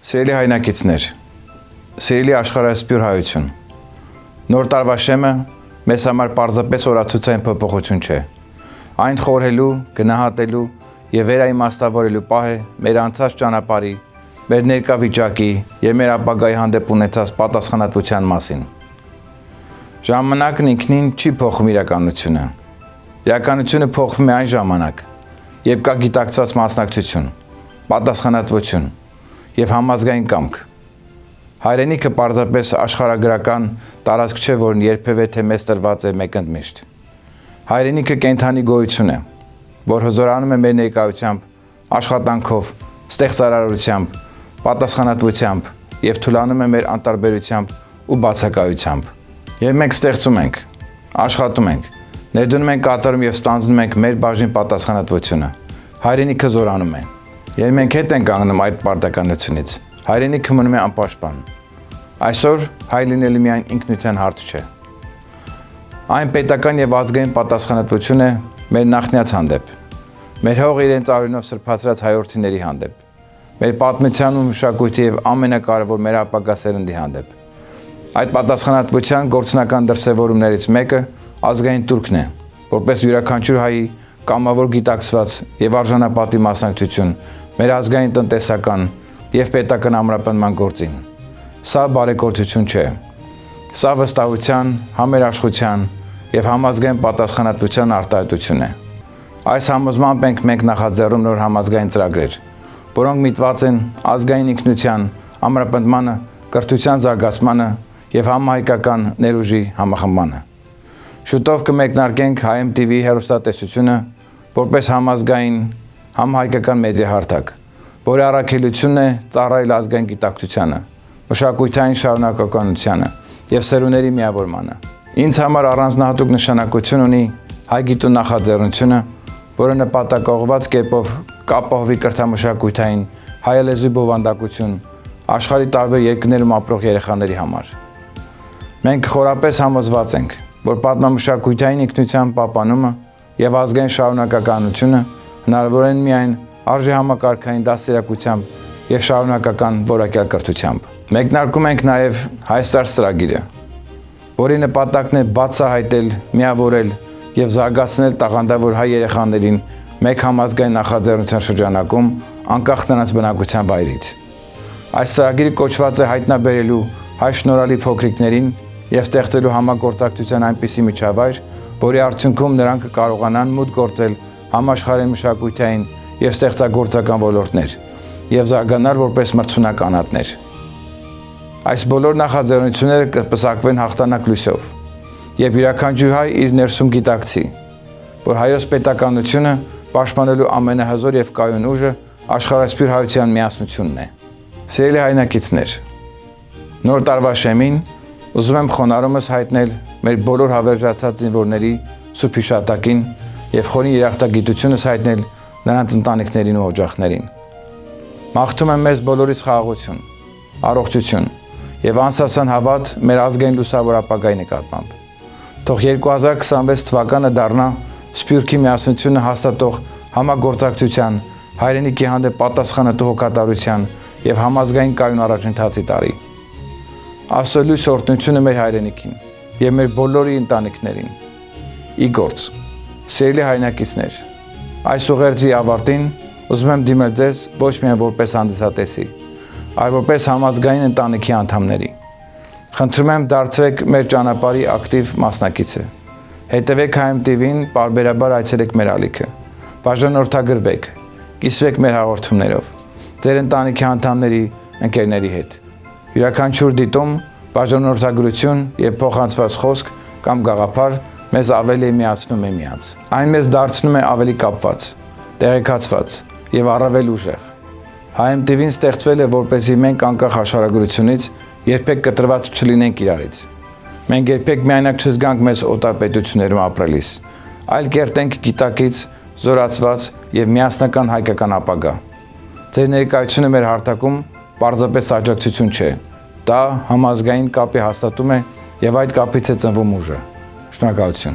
Սիրելի հայրենակիցներ, սիրելի աշխարհասփյուր հայություն, նոր տարվա շեմը մեզ համար պարզապես օրացուցային փոփոխություն չէ։ Այն խորհելու, գնահատելու եւ վերաիմաստավորելու պահ է մեր անցած ճանապարհի, մեր ներկա վիճակի եւ մեր ապագայի հանդեպ ունեցած պատասխանատվության մասին։ Ժամանակն ինքնին չի փոխում իրականությունը։ Իրականությունը փոխվում է այն ժամանակ, երբ կա գիտակցված մասնակցություն, պատասխանատվություն եւ համազգային կամք։ Հայրենիքը պարզապես աշխարհագրական տարածք չէ, որն երբևէ թե մեզ տրված է մեկընդմիշտ։ Հայրենիքը կենդանի գոյություն է, որ հզորանում է մեր ներկայությամբ, աշխատանքով, ստեղծարարությամբ, պատասխանատվությամբ եւ թուլանում է մեր անտարբերությամբ ու բացակայությամբ։ Եվ մենք ստեղծում ենք, աշխատում ենք, ներդնում ենք, կատարում եւ ստանձնում ենք մեր բաժին պատասխանատվությունը։ Հայրենիքը զորանում է։ Եվ մենք հետ ենք կանգնում այդ պարտականությունից։ Հայրենիքը մնում է անպաշտպան։ Այսօր հայ լինելը միայն ինքնության հարց չէ։ Այն պետական եւ ազգային պատասխանատվություն է մեր նախնյաց հանդեպ, մեր հողը իրենց արյունով սրբացրած հայրենիների հանդեպ, մեր պատմության ու մշակույթի եւ ամենակարևոր մեր ապագա սերնդի հանդեպ։ Այդ պատասխանատվության գործնական դրսևորումներից մեկը ազգային турքն է, որպես յուրաքանչյուր հայի կամավոր գիտակցված եւ արժանապատի մասնակցություն մեր ազգային տնտեսական եւ պետական ամրապնդման գործին։ Սա բարեգործություն չէ։ Սա վստահության, համերաշխության եւ համազգային պատասխանատվության արտահայտություն է։ Այս համոզմամբ մենք նախաձեռնում նոր համազգային ծրագրեր, որոնք միտված են ազգային ինքնության ամրապնդմանը, կրթության զարգացմանը եւ համահայկական ներուժի համախմբմանը։ Շուտով կմեկնարկենք HMTV հեռուստատեսությունը որպես համազգային համահայկական մեդիահարթակ, որի առաքելությունն է ծառայել ազգային գիտակցությանը, մշակութային շարունակականությանը եւ սերունդների միավորմանը։ Ինձ համար առանձնահատուկ նշանակություն ունի հայ գիտու նախաձեռնությունը, որը նպատակաուղղված կերպով կապահովի կրթամշակութային հայալեզու բովանդակություն աշխարհի տարբեր երկրներում ապրող երեխաների համար։ Մենք խորապես համոզված ենք, որ պատմամշակութային ինքնության պահպանումը եւ ազգային շարունակականությունը հնարավոր են միայն արժե համակարգային դաստիարակությամբ եւ շարունակական որակյալ կրթությամբ։ Մեկնարկում ենք նաեւ Հայստարս ծրագիրը, որի նպատակն է բացահայտել, միավորել եւ զարգացնել տաղանդավոր հայ երեխաներին մեկ համազգային նախաձեռնության շրջանակում անկախ նրանց բնակության վայրից։ Այս ծրագիրը կոչված է հայտնաբերելու հայ շնորհալի փոքրիկներին եւ ստեղծելու համագործակցության այնպիսի միջավայր, որի արդյունքում նրանք կկարողանան մուտք գործել համաշխարհային մշակութային եւ ստեղծագործական ոլորտներ եւ զարգանալ որպես մրցունակ անհատներ։ Այս բոլոր նախաձեռնությունները կպսակվեն հաղթանակ լույսով, եւ յուրաքանչյուր հայ իր ներսում գիտակցի, որ հայոց պետականությունը պաշտպանելու ամենահզոր եւ կայուն ուժը աշխարհասփյուր հայության միասնությունն է։ Սիրելի հայրենակիցներ, նոր տարվա շեմին ուզում եմ խոնարհումս հայտնել մեր բոլոր հավերժացած զինվորների սուրբ հիշատակին եւ խորին երախտագիտությունս հայտնել նրանց ընտանիքներին ու օջախներին։ Մաղթում եմ մեզ բոլորիս խաղաղություն, առողջություն եւ անսասան հավատ մեր ազգային լուսավոր ապագայի նկատմամբ։ Թող 2026 թվականը դառնա սփյուռքի միասնությունը հաստատող համագործակցության, հայրենիքի հանդեպ պատասխանատու հոգատարության եւ համազգային կայուն առաջընթացի տարի։ Աստծո լույս օրհնությունը մեր հայրենիքին եւ մեր բոլորի ընտանիքներին։ Ի գործ։ Սիրելի հայրենակիցներ, այս ուղերձի ավարտին ուզում եմ դիմել ձեզ ոչ միայն որպես հանդիսատեսի, այլ որպես համազգային ընտանիքի անդամների։ Խնդրում եմ դարձրեք մեր ճանապարհի ակտիվ մասնակիցը։ Հետևեք HMTV-ին, պարբերաբար այցելեք մեր ալիքը։ Բաժանորդագրվեք, կիսվեք մեր հաղորդումներով, ձեր ընտանիքի անդամների, ընկերների հետ։ Յուրաքանչյուր դիտում, բաժանորդագրություն եւ փոխանցված խոսք կամ գաղափար մեզ ավելի միացնում է միմյանց։ Այն մեզ դարձնում է ավելի կապված, տեղեկացված եւ առավել ուժեղ։ HMTV-ն ստեղծվել է որպեսզի մենք անկախ աշխարհագրությունից երբեք կտրված չլինենք իրարից։ Մենք երբեք միայնակ չզգանք մեզ օտարպետություններում ապրելիս, այլ կերտենք գիտակից, զորացված եւ միասնական հայկական ապագա։ Ձեր ներկայությունը մեր հարթակում պարզապես աջակցություն չէ, դա համազգային կապի հաստատում է եւ այդ կապից է ծնվում ուժը։ Շնորհակալություն։